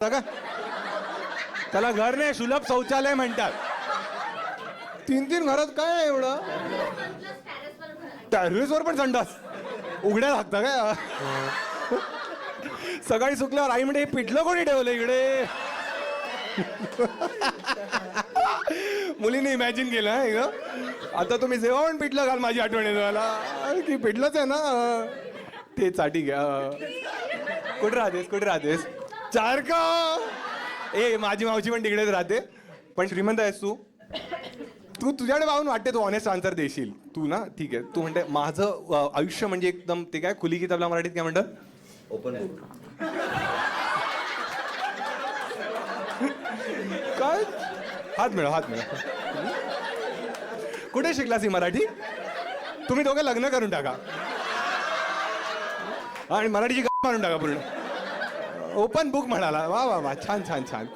का त्याला घर नाही, सुलभ शौचालय म्हणतात. 3-3 घरात काय आहे एवढं? टेरेसवर पण संडास उघड्या लागतं काय? सकाळी सुकल्यावर आई म्हणते, हे पिठलं कोणी ठेवलं इकडे? मुलीने इमॅजिन केलं आहे ग. आता तुम्ही जेव्हा पण पिठलं घाल, माझी आठवण येते मला की पिठलंच आहे ना ते. साठी घ्या. कुठे राहतेस? चारका. ए माझी मावशी पण तिकडेच राहते, पण श्रीमंत आहेस तू. तुझ्याकडे पाहून वाटते तू ऑनेस्ट आन्सर देशील तू ना. ठीक आहे, तू म्हणते माझं आयुष्य म्हणजे एकदम ते काय खुली किताबला मराठीत काय म्हणतात? Open book. काय? हात मिळा. कुठे शिकलास ही मराठी? तुम्ही दोघे लग्न करून टाका आणि मराठीची मारून टाका पूर्ण. ओपन बुक म्हणाला. वा वा वा, छान.